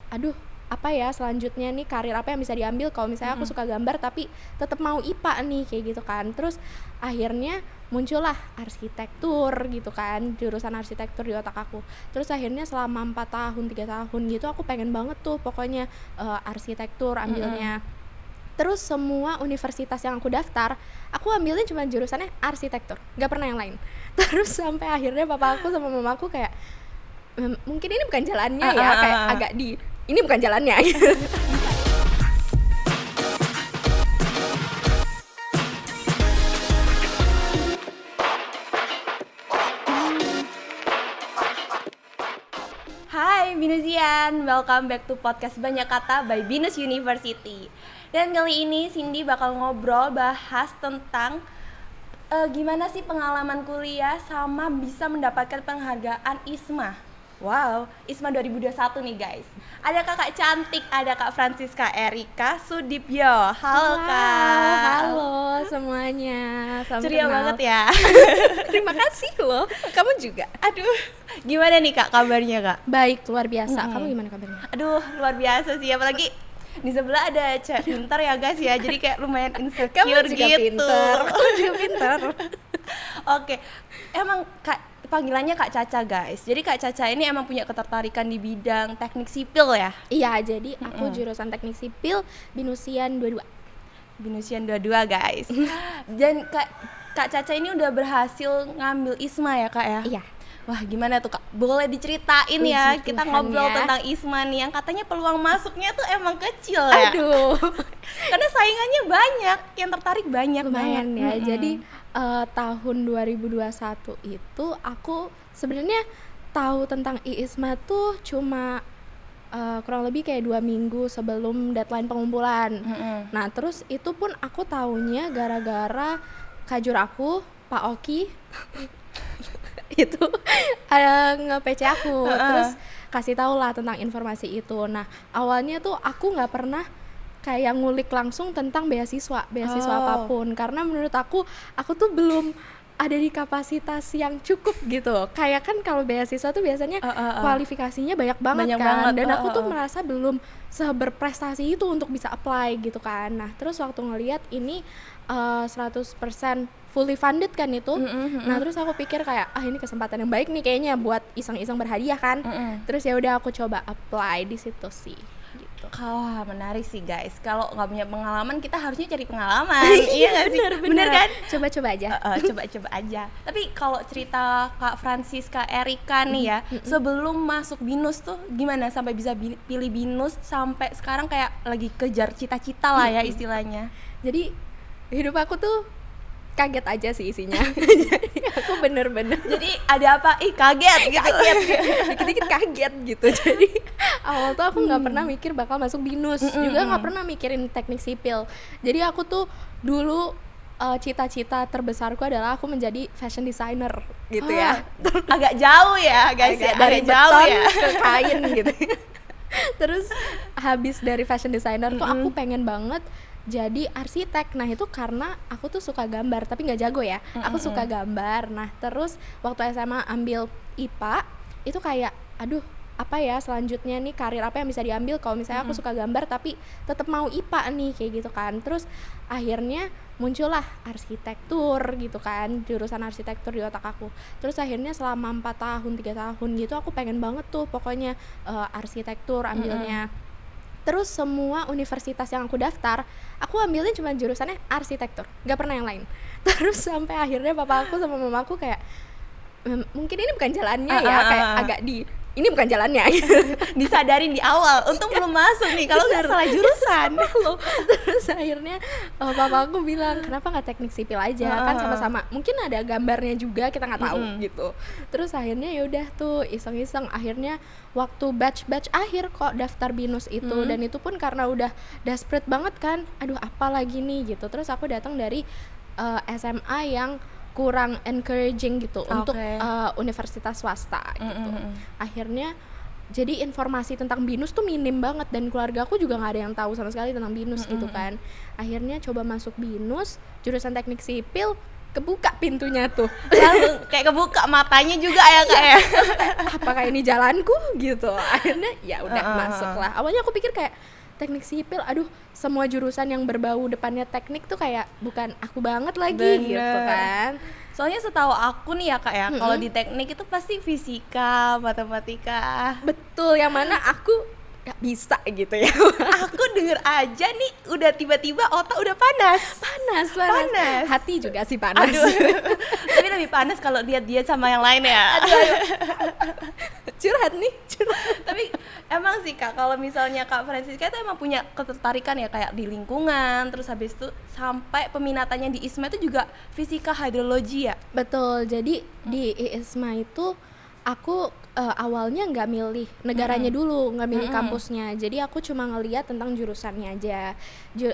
aduh apa ya selanjutnya nih, karir apa yang bisa diambil kalau misalnya aku suka gambar tapi tetap mau IPA nih, kayak gitu kan. Terus akhirnya muncullah arsitektur gitu kan, jurusan arsitektur di otak aku. Terus akhirnya selama 4 tahun 3 tahun gitu aku pengen banget tuh pokoknya arsitektur ambilnya. Terus semua universitas yang aku daftar, aku ambilnya cuma jurusannya arsitektur, nggak pernah yang lain. Terus sampai akhirnya papa aku sama mama aku kayak, mungkin ini bukan jalannya ya, kayak agak ini bukan jalannya gitu. Hai Binusian, welcome back to podcast Banyak Kata by Binus University. Dan kali ini Cindy bakal ngobrol bahas tentang gimana sih pengalaman kuliah sama bisa mendapatkan penghargaan ISMA. Wow, ISMA 2021 nih guys. Ada kakak cantik, ada Kak Francisca Erika Sudipyo. Halo Kak. Halo semuanya, salam Ceria kenal. banget ya. Terima kasih loh, kamu juga. Aduh, gimana nih Kak kabarnya Kak? Baik, luar biasa. Kamu gimana kabarnya? Aduh, luar biasa sih, apalagi di sebelah ada cewek pintar ya guys ya, jadi kayak lumayan insecure Kamu juga gitu. pinter. Kamu juga pinter. Oke, emang Kak panggilannya Kak Caca guys. Jadi Kak Caca ini emang punya ketertarikan di bidang teknik sipil ya. Iya, jadi aku jurusan teknik sipil Binusian 22. Binusian 22 guys. Dan Kak Caca ini udah berhasil ngambil ISMA ya Kak ya. Iya. Wah gimana tuh Kak? Boleh diceritain Puji ya, kita Tuhan ngobrol ya. tentang ISMA nih yang katanya peluang masuknya tuh emang kecil ya. Aduh. Karena saingannya banyak, yang tertarik banyak Lumayan banget. ya. Jadi tahun 2021 itu aku sebenarnya tahu tentang ISMA tuh cuma kurang lebih kayak 2 minggu sebelum deadline pengumpulan. Nah terus itu pun aku taunya gara-gara kajur aku, Pak Oki itu nge-PC aku, terus kasih tau lah tentang informasi itu. Nah awalnya tuh aku nggak pernah kayak ngulik langsung tentang beasiswa apapun, karena menurut aku tuh belum ada di kapasitas yang cukup gitu. Kayak kan kalau beasiswa tuh biasanya kualifikasinya banyak banget Banyak kan, banget, dan aku tuh merasa belum seberprestasi itu untuk bisa apply gitu kan. Nah terus waktu ngelihat ini 100% fully funded kan itu, nah terus aku pikir kayak ini kesempatan yang baik nih kayaknya buat iseng-iseng berhadiah kan. Terus ya udah aku coba apply di situ sih. Gitu. Wah menarik sih guys. Kalau nggak punya pengalaman kita harusnya cari pengalaman. Iya nggak sih? Bener kan? Coba-coba aja. Coba-coba aja. Tapi kalau cerita Kak Francisca Erika nih ya, sebelum masuk BINUS tuh gimana sampai bisa pilih BINUS sampai sekarang kayak lagi kejar cita-cita lah ya istilahnya. Jadi hidup aku tuh kaget aja sih isinya. Jadi aku bener-bener Jadi ada apa? Kaget gitu. dikit-dikit kaget gitu. Jadi awal tuh aku nggak pernah mikir bakal masuk BINUS, juga nggak pernah mikirin teknik sipil. Jadi aku tuh dulu cita-cita terbesarku adalah aku menjadi fashion designer gitu ya. Agak jauh ya guys ya, dari jauh beton ya. ke kain gitu. Terus habis dari fashion designer tuh aku pengen banget jadi arsitek. Nah itu karena aku tuh suka gambar tapi nggak jago ya. Aku suka gambar. Nah terus waktu SMA ambil IPA itu kayak aduh apa ya selanjutnya nih, karir apa yang bisa diambil kalau misalnya aku suka gambar tapi tetap mau IPA nih, kayak gitu kan. Terus akhirnya muncullah arsitektur gitu kan, jurusan arsitektur di otak aku. Terus akhirnya selama 4 tahun 3 tahun gitu aku pengen banget tuh pokoknya arsitektur ambilnya. Terus semua universitas yang aku daftar, aku ambilnya cuma jurusannya arsitektur, nggak pernah yang lain. Terus sampai akhirnya papa aku sama mama aku kayak, mungkin ini bukan jalannya ya, kayak agak ini bukan jalannya. Disadarin di awal, untung belum masuk nih kalau nggak salah jurusan. Terus akhirnya papa aku bilang kenapa nggak teknik sipil aja, kan sama-sama mungkin ada gambarnya juga, kita nggak tahu gitu. Terus akhirnya yaudah tuh iseng-iseng, akhirnya waktu batch akhir kok daftar BINUS itu. Dan itu pun karena udah desperate banget kan, aduh apa lagi nih gitu. Terus aku datang dari SMA yang kurang encouraging gitu untuk universitas swasta gitu. Akhirnya jadi informasi tentang BINUS tuh minim banget, dan keluarga aku juga nggak ada yang tahu sama sekali tentang BINUS gitu kan. Akhirnya coba masuk BINUS jurusan teknik sipil, kebuka pintunya tuh. Langsung kayak kebuka matanya juga ya Kak ya. Apakah ini jalanku gitu. Akhirnya ya udah masuk lah. Awalnya aku pikir kayak teknik sipil, aduh semua jurusan yang berbau depannya teknik tuh kayak bukan aku banget lagi. Bener. Gitu kan. Soalnya setahu aku nih ya Kak ya, kalau di teknik itu pasti fisika, matematika. Betul, yang mana aku gak bisa gitu ya. Aku denger aja nih udah tiba-tiba otak udah panas. Panas. Hati juga sih panas. Aduh. Tapi lebih panas kalau lihat dia sama yang lain ya. Curhat nih. Tapi emang sih Kak, kalau misalnya Kak Francisca itu emang punya ketertarikan ya kayak di lingkungan, terus habis itu sampai peminatannya di ISMA itu juga fisika hidrologi ya. Betul, jadi di ISMA itu aku awalnya nggak milih negaranya dulu, nggak milih kampusnya. Jadi aku cuma ngeliat tentang jurusannya aja.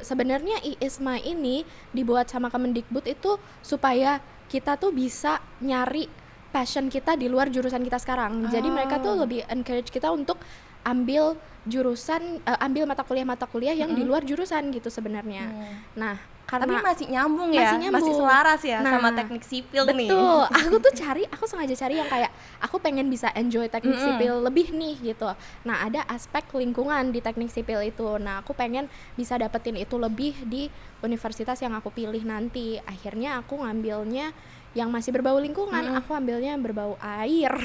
Sebenarnya ISMA ini dibuat sama Kemendikbud itu supaya kita tuh bisa nyari passion kita di luar jurusan kita sekarang. Jadi mereka tuh lebih encourage kita untuk ambil jurusan, ambil mata kuliah yang di luar jurusan gitu sebenarnya. Nah, karena tapi masih nyambung ya, masih selaras ya sama teknik sipil nih. Betul, aku sengaja cari yang kayak aku pengen bisa enjoy teknik sipil lebih nih gitu. Nah, ada aspek lingkungan di teknik sipil itu. Nah, aku pengen bisa dapetin itu lebih di universitas yang aku pilih nanti. Akhirnya aku ngambilnya yang masih berbau lingkungan, aku ambilnya yang berbau air.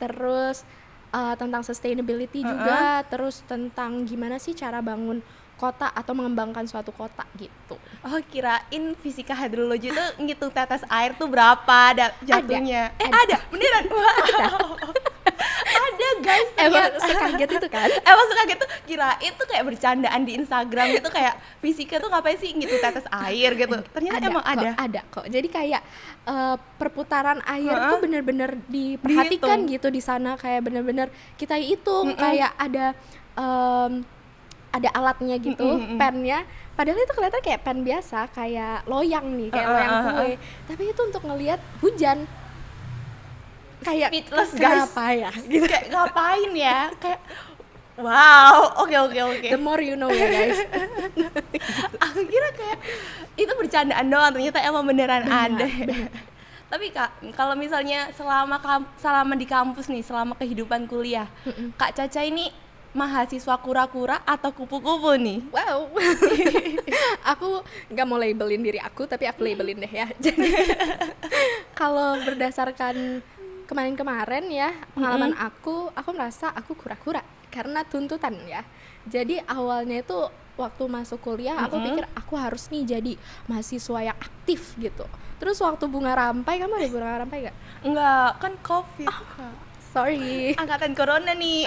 Terus tentang sustainability juga, terus tentang gimana sih cara bangun kota atau mengembangkan suatu kota gitu. Oh, kirain fisika hidrologi itu ngitung tetes air tuh berapa jatuhnya. Ada. Beneran? Wow. Ada guys. Emang sekaget itu kan? Emang sekaget tuh, kirain tuh kayak bercandaan di Instagram gitu, kayak fisika tuh ngapain sih ngitung tetes air gitu. Ternyata emang ada. Ada kok. Jadi kayak perputaran air tuh bener-bener diperhatikan gitu di sana, kayak bener-bener kita hitung, kayak ada alatnya gitu, pennya. Padahal itu kelihatan kayak pen biasa, kayak loyang nih, kayak loyang kue. Tapi itu untuk ngelihat hujan. Kayak speechless guys. Kenapa ya? Gitu. Kayak ngapain ya? Kayak wow, oke. The more you know ya guys. Aku kira kayak itu bercandaan doang, ternyata emang beneran ada. Tapi Kak, kalau misalnya selama di kampus nih, selama kehidupan kuliah, Kak Caca ini mahasiswa kura-kura atau kupu-kupu nih? Wow. Aku nggak mau labelin diri aku, tapi aku labelin deh ya. Jadi kalau berdasarkan kemarin ya pengalaman aku merasa aku kura-kura karena tuntutan ya. Jadi awalnya itu waktu masuk kuliah aku pikir aku harus nih jadi mahasiswa yang aktif gitu. Terus waktu bunga rampai, kamu ada bunga rampai gak? Enggak, kan COVID. Sorry. Angkatan corona nih.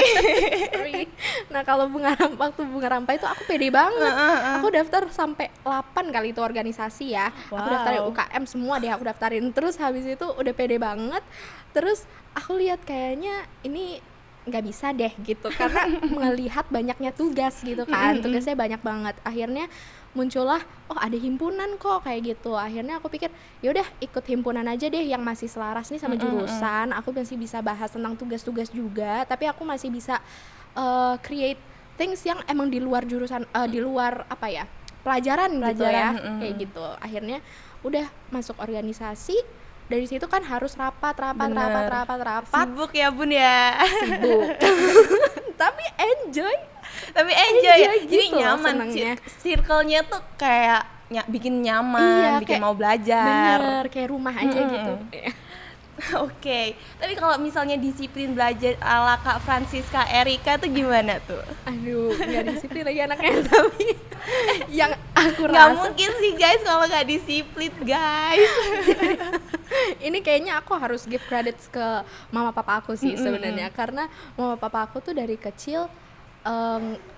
Sorry. Nah, kalau waktu bunga rampai itu aku pede banget. Aku daftar sampai 8 kali itu organisasi ya. Wow. Aku daftarin UKM semua deh aku daftarin. Terus habis itu udah pede banget. Terus aku lihat kayaknya ini nggak bisa deh gitu karena melihat banyaknya tugas gitu kan. Tugasnya banyak banget. Akhirnya muncullah, oh ada himpunan kok kayak gitu. Akhirnya aku pikir yaudah ikut himpunan aja deh yang masih selaras nih sama jurusan. Aku masih bisa bahas tentang tugas-tugas juga, tapi aku masih bisa create things yang emang di luar jurusan, di luar apa ya, pelajaran gitu ya, kayak gitu. Akhirnya udah masuk organisasi. Dari situ kan harus rapat. Sibuk ya bun ya. Sibuk. Tapi enjoy jadi gitu nyaman. Circle-nya tuh kayak bikin nyaman, bikin mau belajar. Bener, kayak rumah aja gitu. Oke. Tapi kalau misalnya disiplin belajar ala Kak Francisca Erika tuh gimana tuh? Aduh, nggak disiplin lagi anaknya. Tapi yang aku rasa nggak mungkin sih guys kalau nggak disiplin guys. Ini kayaknya aku harus give credits ke mama papa aku sih sebenarnya, karena mama papa aku tuh dari kecil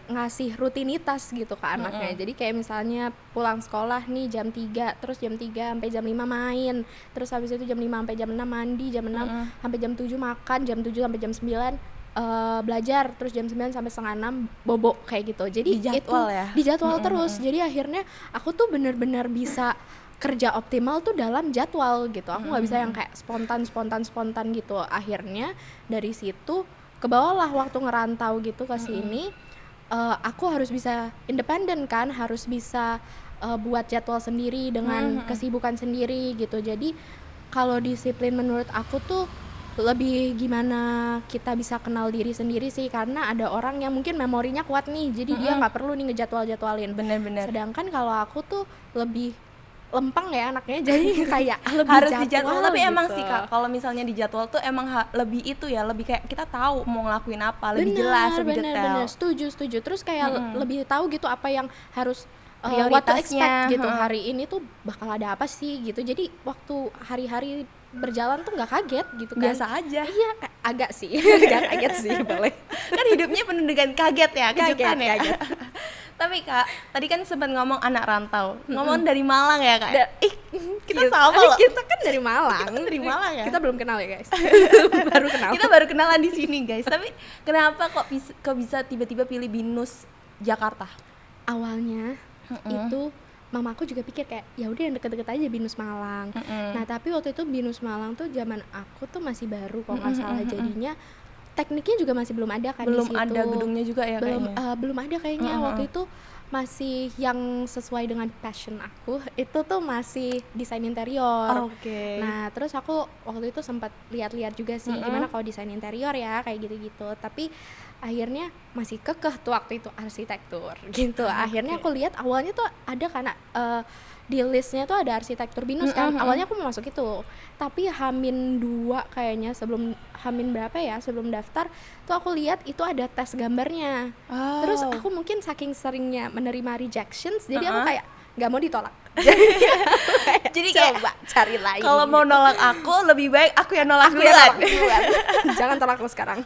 ngasih rutinitas gitu ke anaknya. Jadi kayak misalnya pulang sekolah nih jam 3, terus jam 3 sampai jam 5 main, terus habis itu jam 5 sampai jam 6 mandi, jam 6 sampai jam 7 makan, jam 7 sampai jam 9 belajar, terus jam 9 sampai setengah 6 bobo kayak gitu. Jadi dijadwal ya? Dijadwal terus. Jadi akhirnya aku tuh benar-benar bisa kerja optimal tuh dalam jadwal gitu. Aku nggak bisa yang kayak spontan gitu. Akhirnya dari situ ke bawah lah waktu ngerantau gitu ke sini. Aku harus bisa independen kan, harus bisa buat jadwal sendiri dengan kesibukan sendiri gitu. Jadi kalau disiplin menurut aku tuh lebih gimana kita bisa kenal diri sendiri sih, karena ada orang yang mungkin memorinya kuat nih, jadi dia nggak perlu nih ngejadwal-jadwalin. Bener-bener. Sedangkan kalau aku tuh lebih lempeng ya anaknya, jadi kayak lebih Harus jadwal dijadwal, tapi emang gitu. sih Kak, kalau misalnya dijadwal tuh emang lebih itu ya, lebih kayak kita tahu mau ngelakuin apa, lebih jelas, lebih detail. Bener, setuju. Terus kayak lebih tahu gitu apa yang harus what to Prioritasnya, expect gitu. Hari ini tuh bakal ada apa sih gitu. Jadi waktu hari-hari berjalan tuh nggak kaget gitu kan. Biasa aja. Iya, agak sih. Agak kaget sih boleh. Kan hidupnya penuh dengan kaget ya, kejutan ya. Kaget. Tapi Kak, tadi kan sempat ngomong anak rantau. Ngomong dari Malang ya Kak? Kita Iya, sama loh. kita kan dari Malang. Kita dari Malang ya? Kita belum kenal ya guys. Baru kenal. Kita baru kenalan di sini guys. Tapi kenapa kok bisa tiba-tiba pilih BINUS Jakarta? Awalnya itu mamaku juga pikir kayak ya udah yang deket-deket aja BINUS Malang. Nah tapi waktu itu BINUS Malang tuh zaman aku tuh masih baru kalau nggak salah, jadinya tekniknya juga masih belum ada kan Belum di situ. ada gedungnya juga ya kayaknya. Belum ada kayaknya. Waktu itu masih yang sesuai dengan passion aku itu tuh masih desain interior. Oke. Nah terus aku waktu itu sempat lihat-lihat juga sih gimana kalau desain interior ya kayak gitu-gitu, tapi akhirnya masih kekeh tuh waktu itu arsitektur gitu. Akhirnya aku lihat awalnya tuh ada karena di listnya tuh ada arsitektur BINUS kan. Awalnya aku mau masuk itu, tapi H-2 kayaknya sebelum H-, berapa ya sebelum daftar tuh aku lihat itu ada tes gambarnya. Terus aku mungkin saking seringnya menerima rejections, jadi aku kayak nggak mau ditolak. Jadi kayak coba cari lain. kalau mau nolak aku, lebih baik aku yang nolak aku yang duluan. tolak duluan. Jangan tolak aku sekarang.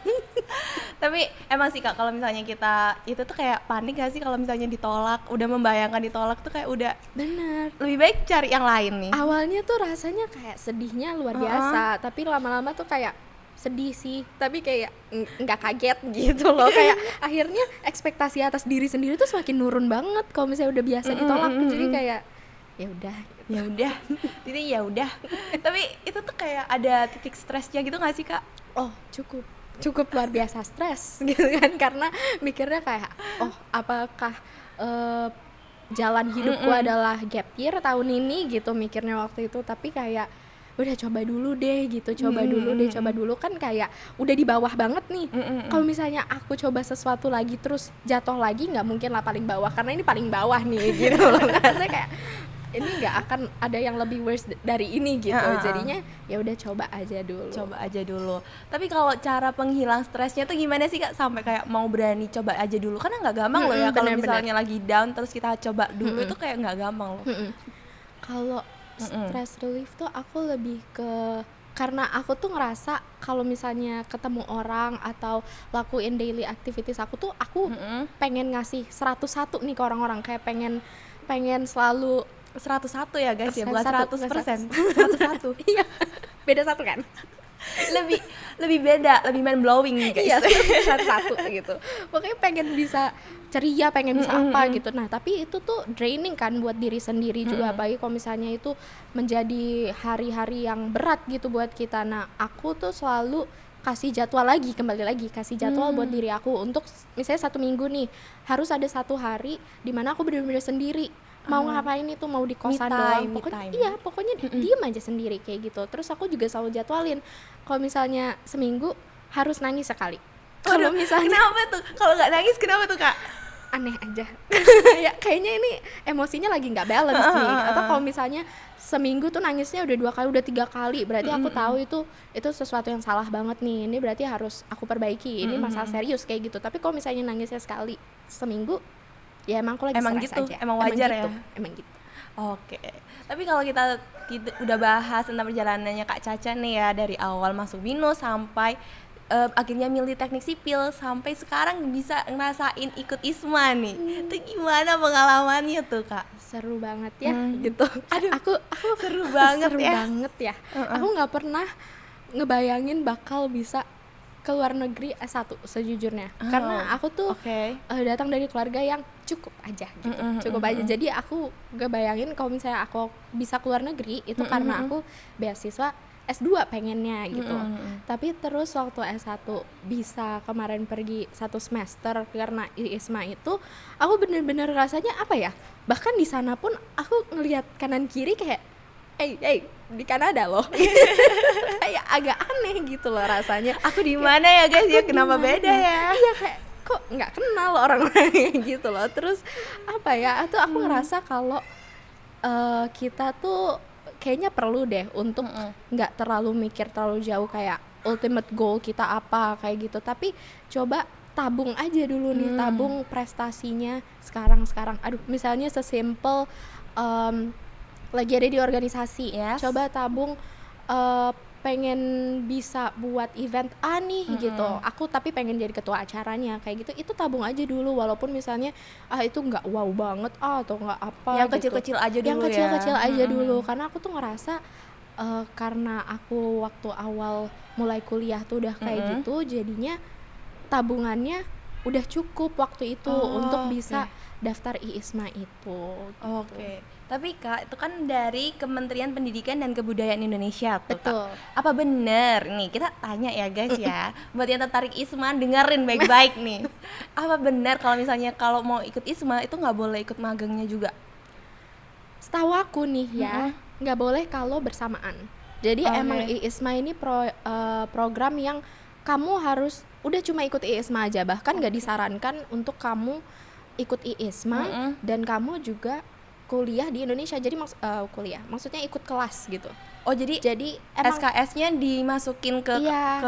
Tapi emang sih Kak, kalau misalnya kita itu tuh kayak panik gak sih kalau misalnya ditolak, udah membayangkan ditolak tuh kayak udah Bener. lebih baik cari yang lain nih. Awalnya tuh rasanya kayak sedihnya luar biasa, tapi lama-lama tuh kayak sedih sih, tapi kayak nggak kaget gitu loh. Kayak akhirnya ekspektasi atas diri sendiri tuh semakin nurun banget kalau misalnya udah biasa ditolak. Jadi kayak ya udah Jadi ya udah. Tapi itu tuh kayak ada titik stresnya gitu gak sih Kak? oh cukup luar biasa stres gitu kan, karena mikirnya kayak oh apakah jalan hidupku adalah gap year tahun ini gitu mikirnya waktu itu. Tapi kayak udah coba dulu deh gitu, coba dulu kan kayak udah di bawah banget nih. Kalau misalnya aku coba sesuatu lagi terus jatuh lagi, nggak mungkin lah paling bawah, karena ini paling bawah nih gitu loh. Karena kayak ini nggak akan ada yang lebih worse dari ini gitu. Jadinya ya udah coba aja dulu. Tapi kalau cara penghilang stresnya tuh gimana sih Kak, sampai kayak mau berani coba aja dulu? Karena nggak gampang loh ya, kalau misalnya lagi down terus kita coba dulu itu kayak nggak gampang loh. Kalau stress relief tuh aku lebih ke, karena aku tuh ngerasa kalau misalnya ketemu orang atau lakuin daily activities aku tuh aku pengen ngasih 101 nih ke orang-orang, kayak pengen selalu 101 ya guys ya, bukan 100%. 101. Iya. Beda satu kan? lebih beda, lebih mind blowing nih guys. Iya, 101 gitu. Pokoknya pengen bisa ceria, pengen bisa apa gitu. Nah, tapi itu tuh draining kan buat diri sendiri juga, apalagi kalau misalnya itu menjadi hari-hari yang berat gitu buat kita. Nah, aku tuh selalu kasih jadwal lagi, kembali lagi kasih jadwal buat diri aku untuk misalnya 1 minggu nih harus ada 1 hari di mana aku benar-benar sendiri. Mau ngapain itu, mau di kosan doang, pokoknya pokoknya diem aja sendiri kayak gitu. Terus aku juga selalu jadwalin kalau misalnya seminggu harus nangis sekali. Kalau misalnya kenapa tuh? Kalau nggak nangis kenapa tuh Kak? Aneh aja. Ya kayaknya ini emosinya lagi nggak balance nih. Atau kalau misalnya seminggu tuh nangisnya udah 2 kali, udah 3 kali, berarti aku tahu itu sesuatu yang salah banget nih. Ini berarti harus aku perbaiki. Ini masalah serius kayak gitu. Tapi kalau misalnya nangisnya sekali seminggu, ya emang aku lagi stres gitu, aja. Emang wajar gitu, ya? Emang gitu. Oke. Tapi kalau kita udah bahas tentang perjalanannya Kak Caca nih ya, dari awal masuk BINUS sampai akhirnya milih teknik sipil, sampai sekarang bisa ngerasain ikut ISMA nih. Itu gimana pengalamannya tuh Kak? Seru banget ya gitu. Aduh, aku seru banget ya. Aku nggak pernah ngebayangin bakal bisa ke luar negeri S1 sejujurnya. Karena aku tuh datang dari keluarga yang cukup aja gitu. Cukup aja. Jadi aku gak bayangin kalau misalnya aku bisa ke luar negeri itu karena aku beasiswa S2 pengennya gitu. Tapi terus waktu S1 bisa kemarin pergi 1 semester karena IISMA itu, aku bener-bener rasanya apa ya, bahkan di sana pun aku ngelihat kanan kiri kayak di Kanada loh. Kayak agak aneh gitu loh rasanya. Aku di mana ya guys ya, kenapa beda ya? Iya, kayak kok nggak kenal orang-orangnya gitu loh. Terus apa ya, atau aku ngerasa kalau kita tuh kayaknya perlu deh untuk nggak terlalu mikir terlalu jauh kayak ultimate goal kita apa kayak gitu, tapi coba tabung aja dulu nih, tabung prestasinya sekarang. Aduh, misalnya sesimpel lagi ada di organisasi, coba tabung pengen bisa buat event A nih gitu, aku tapi pengen jadi ketua acaranya kayak gitu, itu tabung aja dulu walaupun misalnya itu nggak wow banget atau nggak apa yang gitu. kecil-kecil aja dulu, yang kecil-kecil aja dulu, karena aku tuh ngerasa karena aku waktu awal mulai kuliah tuh udah kayak gitu, jadinya tabungannya udah cukup waktu itu untuk bisa daftar IISMA itu. Oke. Tapi Kak, itu kan dari Kementerian Pendidikan dan Kebudayaan Indonesia tuh. Betul. Kak. Apa bener nih, kita tanya ya guys ya, buat yang tertarik IISMA dengerin baik-baik nih. Apa benar kalau misalnya kalau mau ikut IISMA itu nggak boleh ikut magangnya juga? Setahu aku nih ya, nggak boleh kalau bersamaan. Jadi emang IISMA ini program yang kamu harus udah cuma ikut IISMA aja, bahkan nggak disarankan untuk kamu ikut IISMA dan kamu juga kuliah di Indonesia. Jadi maksudnya ikut kelas gitu. Oh, jadi emang SKS-nya dimasukin ke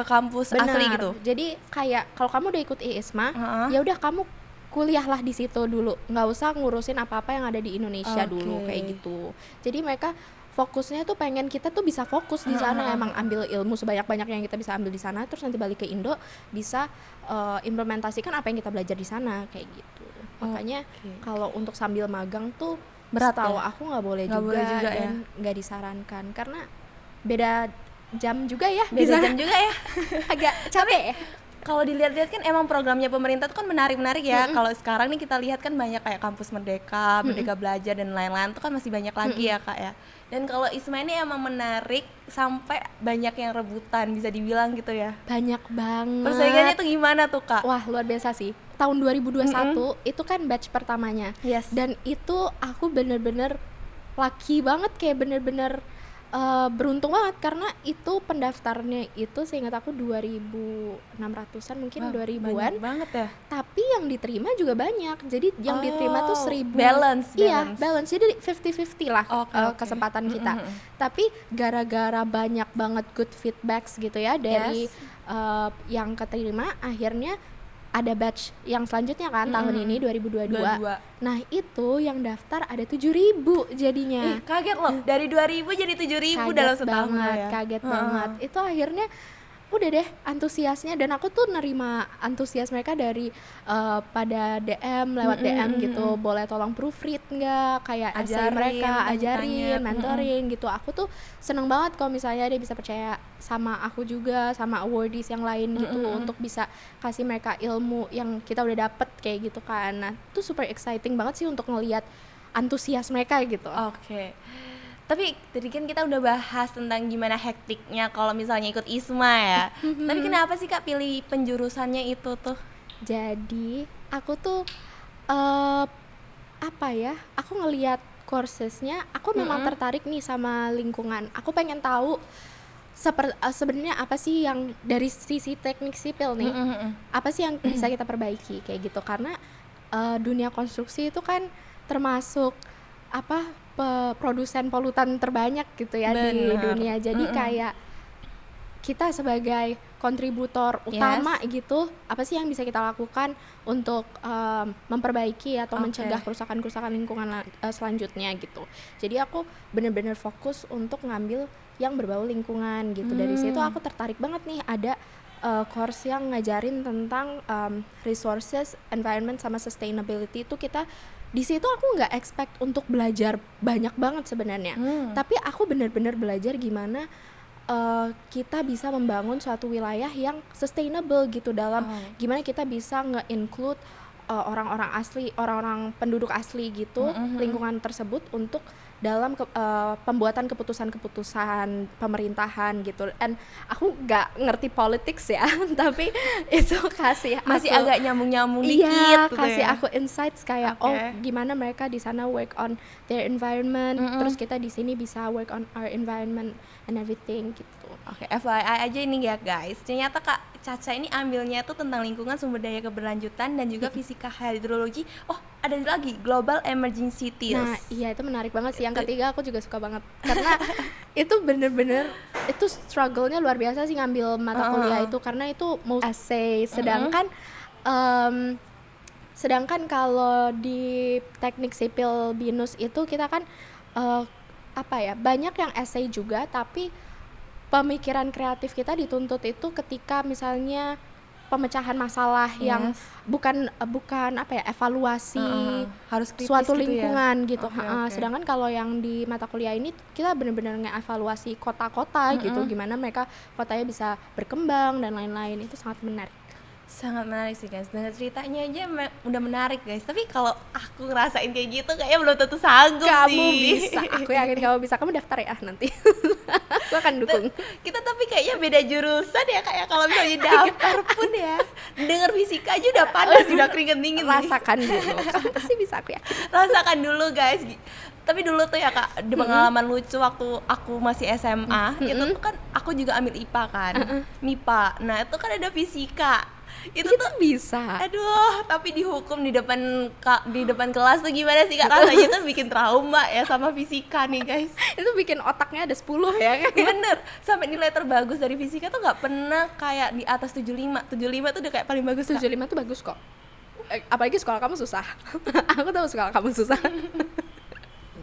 kampus asli gitu. Jadi kayak kalau kamu udah ikut IISMA, ya udah kamu kuliahlah di situ dulu, nggak usah ngurusin apa-apa yang ada di Indonesia dulu kayak gitu. Jadi mereka fokusnya tuh pengen kita tuh bisa fokus di sana, emang ambil ilmu sebanyak-banyak yang kita bisa ambil di sana, terus nanti balik ke Indo bisa implementasikan apa yang kita belajar di sana kayak gitu. Makanya kalau untuk sambil magang tuh berat, tahu aku nggak boleh juga dan nggak disarankan karena beda jam juga ya, agak capek. Kalau dilihat-lihat kan emang programnya pemerintah tuh kan menarik-menarik ya. Kalau sekarang nih kita lihat kan banyak kayak kampus Merdeka, Merdeka Belajar dan lain-lain tuh kan masih banyak lagi ya Kak ya. Dan kalau IISMA ini emang menarik sampai banyak yang rebutan, bisa dibilang gitu ya. Banyak banget. Persaingannya tuh gimana tuh Kak? Wah, luar biasa sih. Tahun 2021 itu kan batch pertamanya. Dan itu aku bener-bener lucky banget, kayak bener-bener beruntung banget karena itu pendaftarnya itu seingat aku 2.600-an mungkin. 2000-an. Banyak banget ya. Tapi yang diterima juga banyak. Jadi yang diterima tuh 1.000. Balance. Iya, balance. Jadi 50-50 lah kesempatan kita. Tapi gara-gara banyak banget good feedbacks gitu ya dari yang keterima, akhirnya ada batch yang selanjutnya kan tahun ini 2022. Nah, itu yang daftar ada 7.000 jadinya. Kaget loh, dari 2.000 jadi 7.000 dalam setahun ya. Kaget banget. Itu akhirnya udah deh antusiasnya, dan aku tuh nerima antusias mereka dari pada DM, lewat DM gitu, boleh tolong proofread nggak, kayak essay mereka, ajarin, mentoring gitu. Aku tuh seneng banget kalau misalnya dia bisa percaya sama aku juga, sama awardees yang lain gitu, untuk bisa kasih mereka ilmu yang kita udah dapet kayak gitu kan. Nah, itu super exciting banget sih untuk ngelihat antusias mereka gitu. Tapi tadi kan kita udah bahas tentang gimana hektiknya kalau misalnya ikut IISMA ya. Tapi kenapa sih Kak pilih penjurusannya itu tuh? Jadi aku tuh aku ngelihat coursesnya, aku memang tertarik nih sama lingkungan. Aku pengen tahu sebenarnya apa sih yang dari sisi teknik sipil nih, apa sih yang bisa kita perbaiki kayak gitu. Karena dunia konstruksi itu kan termasuk produsen polutan terbanyak gitu ya di dunia. Jadi kayak kita sebagai kontributor utama gitu, apa sih yang bisa kita lakukan untuk memperbaiki atau mencegah kerusakan-kerusakan lingkungan selanjutnya gitu. Jadi aku benar-benar fokus untuk ngambil yang berbau lingkungan gitu. Dari situ aku tertarik banget nih ada course yang ngajarin tentang resources, environment sama sustainability. Itu kita di situ aku nggak expect untuk belajar banyak banget sebenarnya, tapi aku benar-benar belajar gimana kita bisa membangun suatu wilayah yang sustainable gitu, dalam gimana kita bisa nge-include orang-orang asli, orang-orang penduduk asli gitu, lingkungan tersebut untuk dalam pembuatan keputusan-keputusan pemerintahan gitu. Dan aku nggak ngerti politics ya, tapi itu kasih masih aku, agak nyambung-nyambung iya, dikit gitu kasih ya. aku insights kayak gimana mereka di sana work on their environment, terus kita di sini bisa work on our environment and everything gitu. Oke, FYI aja ini ya guys, ternyata Kak Caca ini ambilnya tuh tentang lingkungan, sumber daya keberlanjutan, dan juga fisika hidrologi. Oh, ada lagi Global Emerging Cities. Nah, iya itu menarik banget sih. Yang ketiga aku juga suka banget karena itu bener-bener itu struggle-nya luar biasa sih ngambil mata kuliah itu, karena itu mau essay, sedangkan kalau di teknik sipil BINUS itu kita kan banyak yang essay juga, tapi pemikiran kreatif kita dituntut itu ketika misalnya pemecahan masalah yang bukan evaluasi harus kritis suatu gitu lingkungan ya? gitu. Okay. Sedangkan kalau yang di mata kuliah ini kita benar-benar ngeevaluasi kota-kota gitu, gimana mereka kotanya bisa berkembang dan lain-lain. Itu sangat menarik. Sangat menarik sih guys, dengar ceritanya aja udah menarik guys. Tapi kalau aku ngerasain kayak gitu kayaknya belum tentu sanggup sih. Kamu bisa, aku yakin kamu bisa. Kamu daftar ya nanti. Aku akan dukung. Kita tapi kayaknya beda jurusan ya, kayak kalau misalnya daftar pun ya, dengar fisika aja udah panas, udah keringet dingin. Rasakan dulu, kamu pasti bisa, aku yakin. Rasakan dulu guys. Tapi dulu tuh ya Kak, di pengalaman lucu waktu aku masih SMA, itu tuh kan aku juga ambil IPA kan, MIPA. Nah itu kan ada fisika. Itu tuh bisa. Aduh, tapi dihukum di depan kelas tuh gimana sih Kak, rasanya tuh bikin trauma ya sama fisika nih guys. Itu bikin otaknya ada 10 ya kan. Bener, sampai nilai terbagus dari fisika tuh nggak pernah kayak di atas 75. 75 tuh udah kayak paling bagus Kak. 75 tuh bagus kok. Apalagi sekolah kamu susah. Aku tahu sekolah kamu susah.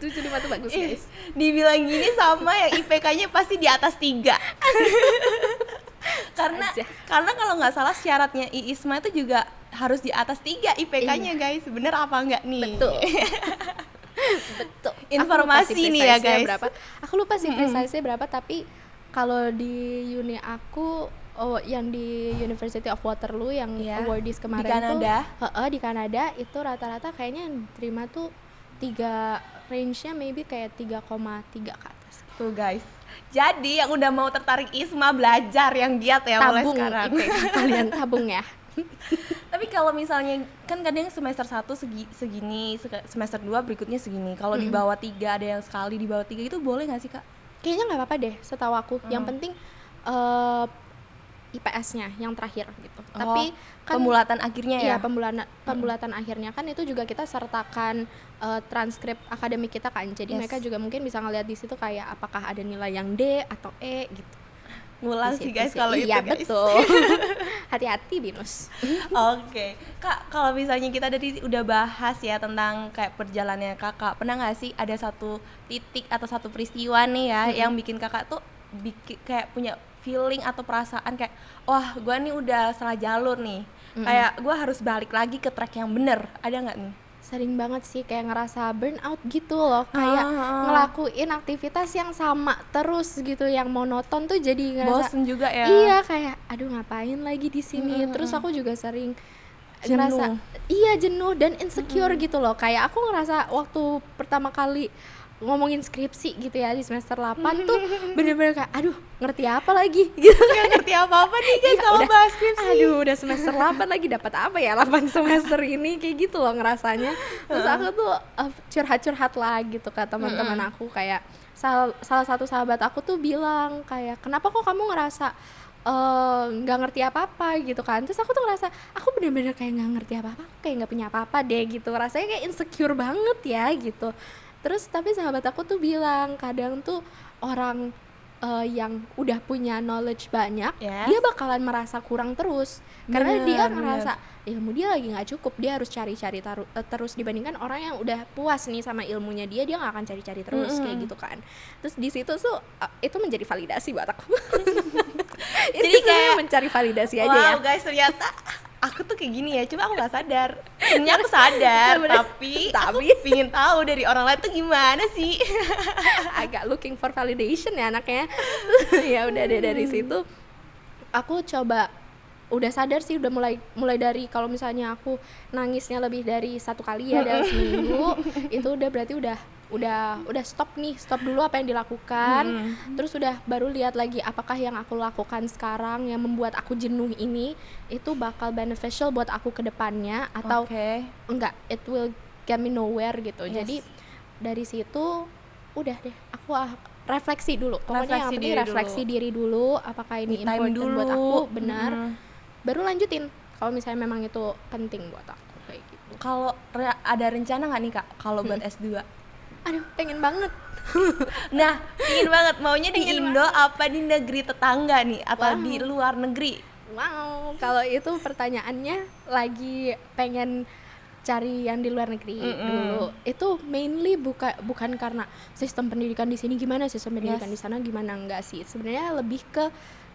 75 tuh bagus guys. Dibilang gini sama yang IPK-nya pasti di atas 3. karena kalau nggak salah syaratnya IISMA itu juga harus di atas 3 IPK-nya guys. Bener apa enggak nih? Betul. Betul. Informasi nih ya guys. Aku lupa sih precise-nya berapa, tapi kalau di uni aku yang di University of Waterloo yang awardees kemarin di Kanada. Di Kanada itu rata-rata kayaknya yang terima tuh 3 range-nya maybe kayak 3,3 ke atas. Tuh guys. Jadi yang udah mau tertarik ISMA belajar yang giat ya mulai sekarang. Kalian tabung ya. Tapi kalau misalnya kan kadang semester 1 segini, semester 2 berikutnya segini. Kalau di bawah 3 ada yang sekali di bawah 3 itu boleh nggak sih Kak? Kayaknya nggak apa-apa deh setahu aku. Yang penting IPS-nya yang terakhir gitu. Tapi kan pembulatan akhirnya ya. Iya, pembulatan akhirnya kan itu juga kita sertakan transkrip akademik kita kan. Jadi mereka juga mungkin bisa ngeliat di situ kayak apakah ada nilai yang D atau E gitu. Ngulang sih guys kalau itu iya, guys. Betul. Hati-hati BINUS. Oke. Kak, kalau misalnya kita tadi udah bahas ya tentang kayak perjalanannya Kakak, pernah nggak sih ada satu titik atau satu peristiwa nih ya yang bikin Kakak tuh kayak punya feeling atau perasaan kayak wah gue nih udah salah jalur nih, kayak gue harus balik lagi ke track yang bener, ada nggak nih? Sering banget sih kayak ngerasa burnout gitu loh, kayak ngelakuin aktivitas yang sama terus gitu, yang monoton tuh jadi ngerasa bosen juga ya. Iya, kayak aduh ngapain lagi di sini. Terus aku juga sering ngerasa jenuh dan insecure gitu loh, kayak aku ngerasa waktu pertama kali ngomongin skripsi gitu ya di semester 8 tuh bener-bener kayak aduh ngerti apa lagi gitu, gak ngerti apa-apa nih guys kalau bahas skripsi. Aduh udah semester 8 lagi, dapat apa ya 8 semester ini, kayak gitu loh ngerasanya. Terus aku tuh curhat-curhat lah gitu ke teman-teman aku, kayak salah satu sahabat aku tuh bilang kayak kenapa kok kamu ngerasa nggak ngerti apa-apa gitu kan. Terus aku tuh ngerasa aku bener-bener kayak nggak ngerti apa-apa, kayak nggak punya apa-apa deh gitu, rasanya kayak insecure banget ya gitu. Terus tapi sahabat aku tuh bilang kadang tuh orang yang udah punya knowledge banyak, dia bakalan merasa kurang terus, karena dia merasa ilmu dia lagi nggak cukup, dia harus cari-cari terus, dibandingkan orang yang udah puas nih sama ilmunya dia nggak akan cari-cari terus kayak gitu kan. Terus di situ tuh itu menjadi validasi buat aku. Jadi kayak mencari validasi aja ya. Wow guys, ternyata aku tuh kayak gini ya, cuma aku nggak sadar. Sebenarnya aku sadar, tapi aku pingin tahu dari orang lain tuh gimana sih. Agak looking for validation ya anaknya. Ya udah deh, dari situ aku coba udah sadar sih, udah mulai dari kalau misalnya aku nangisnya lebih dari 1 kali ya dalam seminggu, itu udah berarti udah stop dulu apa yang dilakukan. Terus udah baru lihat lagi apakah yang aku lakukan sekarang yang membuat aku jenuh ini itu bakal beneficial buat aku ke depannya atau enggak, it will get me nowhere gitu. Jadi dari situ udah deh aku refleksi dulu, pokoknya yang penting refleksi diri dulu, apakah ini important dulu buat aku, benar, baru lanjutin kalau misalnya memang itu penting buat aku kayak gitu. Kalau ada rencana nggak nih Kak kalau buat S2? Aduh, pengen banget. Nah, pengen banget, maunya di Indo apa di negeri tetangga nih atau di luar negeri? Wow, kalau itu pertanyaannya lagi pengen cari yang di luar negeri dulu. Itu mainly bukan karena sistem pendidikan di sini gimana, sistem pendidikan di sana gimana, enggak sih. Sebenarnya lebih ke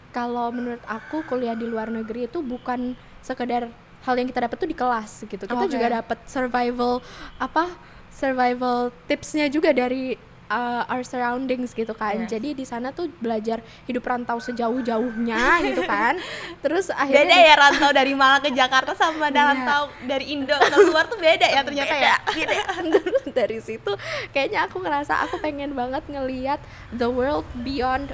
kalau menurut aku kuliah di luar negeri itu bukan sekedar hal yang kita dapat tuh di kelas gitu. Kita juga dapat survival tipsnya juga dari our surroundings gitu kan. Jadi di sana tuh belajar hidup rantau sejauh-jauhnya gitu kan. Terus akhirnya beda ya rantau dari Malang ke Jakarta sama rantau dari Indo ke luar tuh beda ya ternyata ya. Terus dari situ kayaknya aku ngerasa aku pengen banget ngelihat the world beyond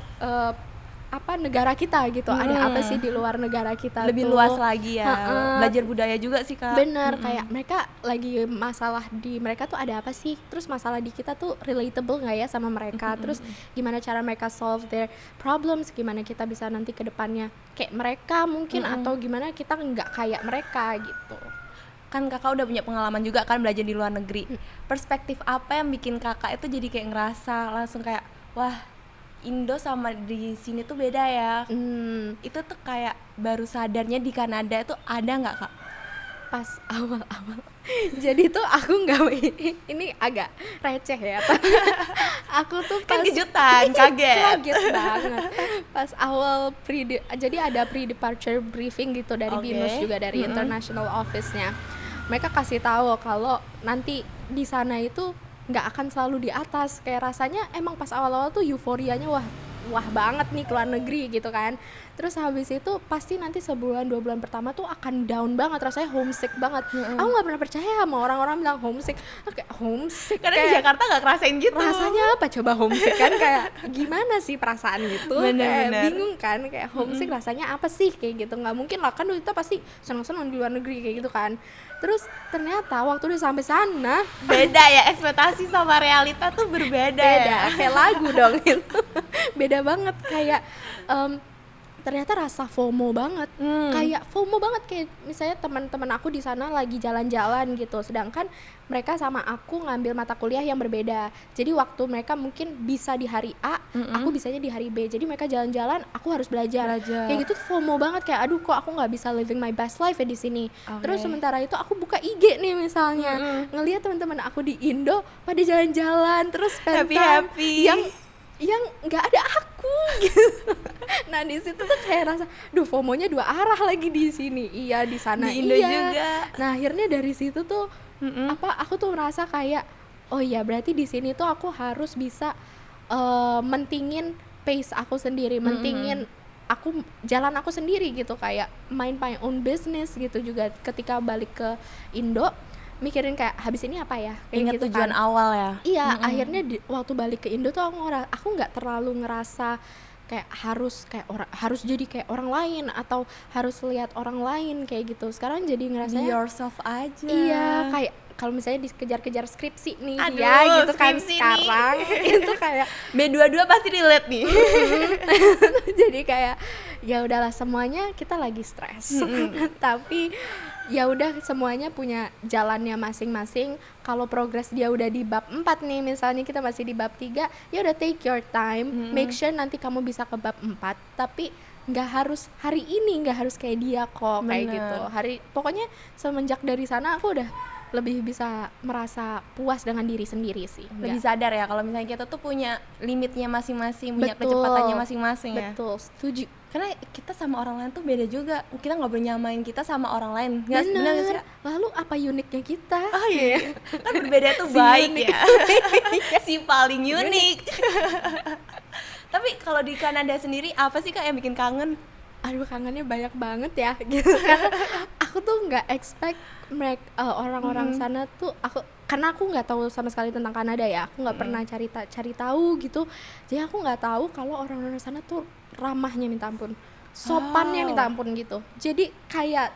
negara kita gitu. Ada apa sih di luar negara kita lebih tuh luas lagi ya. Belajar budaya juga sih Kak. Bener, kayak mereka lagi masalah di mereka tuh ada apa sih, terus masalah di kita tuh relatable nggak ya sama mereka, terus gimana cara mereka solve their problems, gimana kita bisa nanti ke depannya kayak mereka mungkin, atau gimana kita nggak kayak mereka gitu. Kan Kakak udah punya pengalaman juga kan belajar di luar negeri. Perspektif apa yang bikin Kakak itu jadi kayak ngerasa langsung kayak wah, Indo sama di sini tuh beda ya. Itu tuh kayak baru sadarnya di Kanada tuh ada nggak Kak? Pas awal-awal. Jadi tuh aku nggak, ini agak receh ya. Aku tuh kan kejutan, kaget banget. Pas awal jadi ada pre-departure briefing gitu dari BINUS juga, dari international office-nya. Mereka kasih tahu kalau nanti di sana itu nggak akan selalu di atas, kayak rasanya emang pas awal-awal tuh euforianya wah banget nih ke luar negeri gitu kan. Terus habis itu pasti nanti sebulan 2 bulan pertama tuh akan down banget, rasanya homesick banget. Aku nggak pernah percaya sama orang-orang bilang homesick. Kayak homesick karena kayak, di Jakarta nggak ngerasain gitu. Rasanya apa coba homesick kan, kayak gimana sih perasaan gitu. Kayak bingung kan, kayak homesick rasanya apa sih kayak gitu. Nggak mungkin lah kan, kita pasti senang-senang di luar negeri kayak gitu kan. Terus ternyata waktu udah sampai sana beda ya, ekspektasi sama realita tuh berbeda ya. Kayak lagu dong itu. Beda banget, kayak ternyata rasa FOMO banget. Kayak FOMO banget, kayak misalnya teman-teman aku di sana lagi jalan-jalan gitu, sedangkan mereka sama aku ngambil mata kuliah yang berbeda. Jadi waktu mereka mungkin bisa di hari A, aku bisanya di hari B. Jadi mereka jalan-jalan, aku harus belajar. Kayak gitu FOMO banget, kayak aduh kok aku nggak bisa living my best life ya di sini. Terus sementara itu aku buka IG nih misalnya, ngelihat teman-teman aku di Indo pada jalan-jalan, terus happy yang nggak ada aku gitu. Nah di situ tuh kayak rasa, duh FOMO-nya 2 arah lagi di sini. Iya, di sana di Indo juga. Nah akhirnya dari situ tuh aku tuh merasa kayak oh iya, berarti di sini tuh aku harus bisa mentingin pace aku sendiri, mentingin jalan aku sendiri gitu, kayak mind my own business gitu. Juga ketika balik ke Indo mikirin kayak habis ini apa ya, kayak ingat gitu tujuan kan. awal ya. Iya, akhirnya waktu balik ke Indo tuh aku nggak terlalu ngerasa kayak harus jadi kayak orang lain atau harus lihat orang lain kayak gitu. Sekarang jadi ngerasanya be yourself aja. Iya, kayak kalau misalnya dikejar-kejar skripsi nih, aduh, ya gitu kan sekarang itu kayak B22 pasti relate nih. Jadi kayak ya udahlah, semuanya kita lagi stres. Tapi ya udah, semuanya punya jalannya masing-masing. Kalau progres dia udah di bab 4 nih, misalnya kita masih di bab 3, ya udah take your time, make sure nanti kamu bisa ke bab 4, tapi nggak harus hari ini, nggak harus kayak dia kok. Kayak gitu. Pokoknya semenjak dari sana aku udah lebih bisa merasa puas dengan diri sendiri sih. Lebih sadar ya kalau misalnya kita tuh punya limitnya masing-masing, punya kecepatannya masing-masing ya. Betul, setuju. Karena kita sama orang lain tuh beda juga. Kita nggak boleh nyamain kita sama orang lain. Bener gak sih? Lalu apa uniknya kita? Oh iya, kan berbeda tuh baik ya. Si paling unik. Tapi kalau di Kanada sendiri apa sih Kak yang bikin kangen? Aduh, kangennya banyak banget ya gitu. Karena aku tuh nggak expect mereka orang-orang sana tuh, karena aku nggak tahu sama sekali tentang Kanada ya, aku nggak pernah cari tahu gitu, jadi aku nggak tahu kalau orang-orang sana tuh ramahnya minta ampun, sopannya minta ampun gitu. Jadi kayak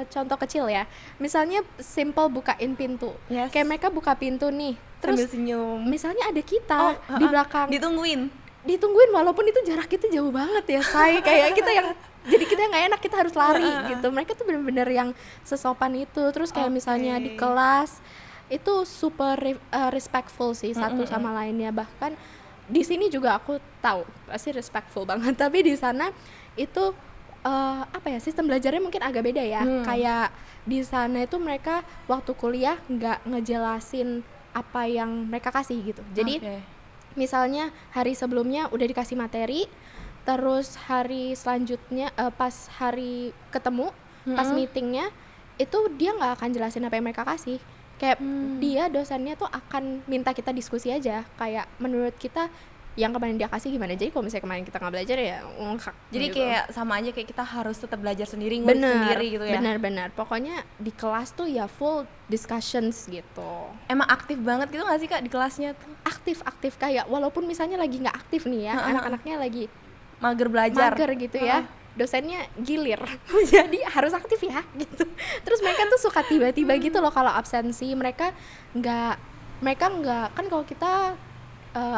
contoh kecil ya, misalnya simple bukain pintu, Yes. kayak mereka buka pintu nih, Sambil terus senyum. misalnya ada kita di belakang, ditungguin walaupun itu jarak kita jauh banget ya, say. Kayak kita yang jadi kita nggak enak, kita harus lari gitu. Mereka tuh bener-bener yang sesopan itu. Terus kayak misalnya di kelas itu super respectful sih satu sama lainnya. Bahkan di sini juga aku tahu pasti respectful banget, tapi di sana itu apa ya, sistem belajarnya mungkin agak beda ya. Kayak di sana itu mereka waktu kuliah nggak ngejelasin apa yang mereka kasih gitu. Jadi misalnya hari sebelumnya udah dikasih materi, terus hari selanjutnya pas hari ketemu, pas meetingnya itu dia nggak akan jelasin apa yang mereka kasih. Kayak dia dosennya tuh akan minta kita diskusi aja, kayak menurut kita yang kemarin dia kasih gimana. Jadi kalau misalnya kemarin kita nggak belajar ya ngungkak. Jadi gitu. kayak sama aja kayak kita harus tetap belajar sendiri, ngulik sendiri gitu ya. Benar. Pokoknya di kelas tuh ya full discussions gitu. Emang aktif banget gitu nggak sih Kak di kelasnya tuh? Aktif kayak walaupun misalnya lagi nggak aktif nih ya, anak-anaknya lagi Mager belajar. mager gitu ya, dosennya gilir. Jadi harus aktif ya gitu. Terus mereka tuh suka tiba-tiba gitu loh kalau absensi, mereka nggak kan kalau kita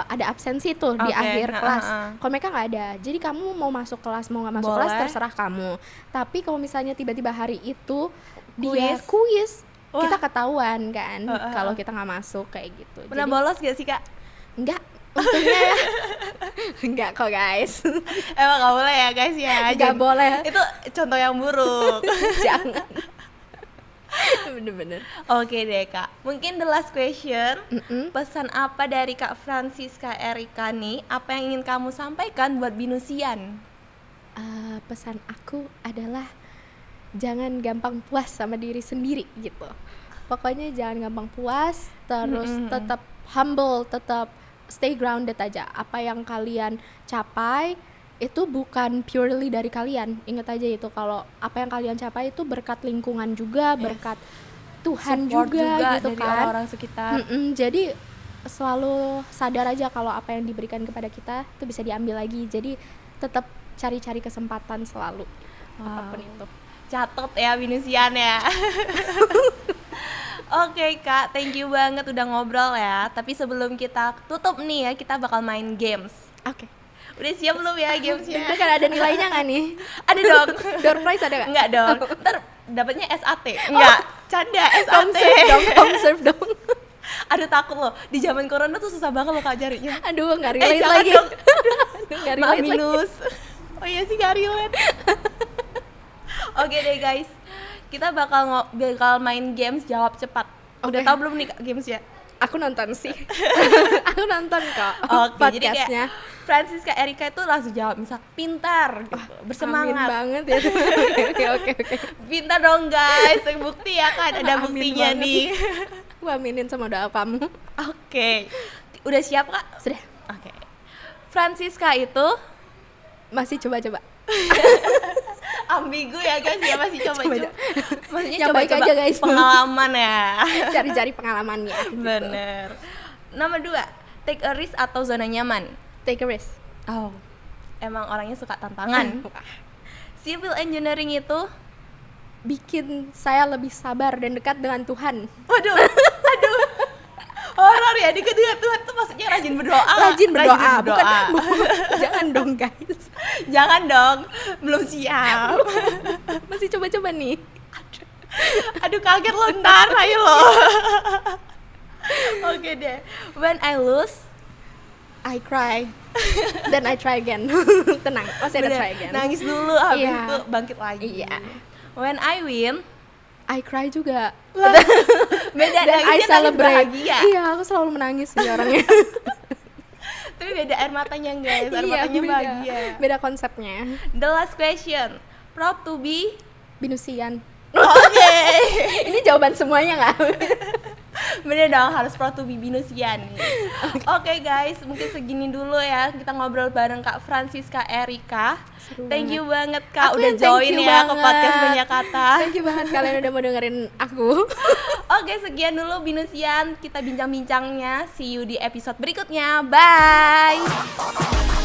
ada absensi tuh di akhir kelas. Kalau mereka nggak ada, jadi kamu mau masuk kelas mau nggak masuk kelas terserah kamu. Tapi kalau misalnya tiba-tiba hari itu dia kuis, kita ketahuan kan kalau kita nggak masuk kayak gitu. Pernah bolos gak sih Kak? Enggak, untungnya ya. Enggak kok guys. Emang gak boleh ya guys ya? Nggak boleh. Itu contoh yang buruk. Jangan. Bener-bener. Oke deh Kak, mungkin the last question. Pesan apa dari Kak Francisca Erika nih, apa yang ingin kamu sampaikan buat Binusian? Pesan aku adalah jangan gampang puas sama diri sendiri gitu. Pokoknya jangan gampang puas, terus tetap humble, tetap stay grounded aja. Apa yang kalian capai itu bukan purely dari kalian. Ingat aja itu, kalau apa yang kalian capai itu berkat lingkungan juga, berkat Tuhan juga gitu dari kan, orang-orang sekitar. Jadi selalu sadar aja kalau apa yang diberikan kepada kita itu bisa diambil lagi. Jadi tetap cari-cari kesempatan selalu, apapun itu. Catat ya Binusian ya. Oke Kak, thank you banget udah ngobrol ya. Tapi sebelum kita tutup nih ya, kita bakal main games. Oke. Udah siap belum ya gamesnya? Deg-degan, ada nilainya nggak nih? Ada dong. Door prize ada nggak? Enggak dong. Ntar dapatnya SAT. Enggak, canda SAT. Home serve dong. Aduh takut loh, di zaman corona tuh susah banget loh Kak carinya. Aduh, nggak relate jangan lagi. dong. Aduh, nggak Maaf relate lagi. minus. Oh iya sih, nggak relate. Oke deh guys, kita bakal main games jawab cepat. Udah tahu belum nih Kak gamesnya? Aku nonton sih. Aku nonton kok. Oke, jadi podcastnya. kayak Francisca Erika itu langsung jawab misal pintar gitu, Amin bersemangat. banget ya. Oke. Pintar dong guys, bukti ya kan, ada Amin buktinya banget. nih. Aku aminin sama doa kamu. Oke, udah siap Kak? Sudah. Oke. Francisca itu Masih coba-coba. ambigu ya guys ya, masih coba-coba. Maksudnya Yang baik coba-coba aja, guys. pengalaman ya. Cari-cari pengalamannya. Gitu. Bener. Nomor 2, take a risk atau zona nyaman? Take a risk. Oh, emang orangnya suka tantangan. Civil engineering itu Bikin saya lebih sabar dan dekat dengan Tuhan. waduh, aduh, horor ya. Dekat dengan Tuhan tuh maksudnya rajin berdoa. Rajin berdoa. Bukan. Jangan dong guys. Jangan dong, belum siap. Masih coba-coba nih. Aduh kaget lo, ntar ayo lo. Oke deh. When I lose, I cry. Then I try again. Tenang, masih ada bener, try again. nangis dulu, habis Iya. itu bangkit lagi. Iya. When I win, I cry juga. beda, Dan I nangisnya nangis celebrate. bahagia. Iya, aku selalu menangis sih orangnya. Tapi beda air matanya guys, air Iya, matanya beda. bahagia. Beda konsepnya. The last question, proud to be. Binusian. Oke. Ini jawaban semuanya nggak? Bener dong, harus proud to be Binusian nih. Oke guys, mungkin segini dulu ya kita ngobrol bareng Kak Francisca Erika. Thank you banget Kak Aku udah yang thank join you ya ke banget. podcast Banyak Kata. Thank you banget kalian udah mau dengerin aku. Oke, sekian dulu Binusian, kita bincang-bincangnya. See you di episode berikutnya. Bye.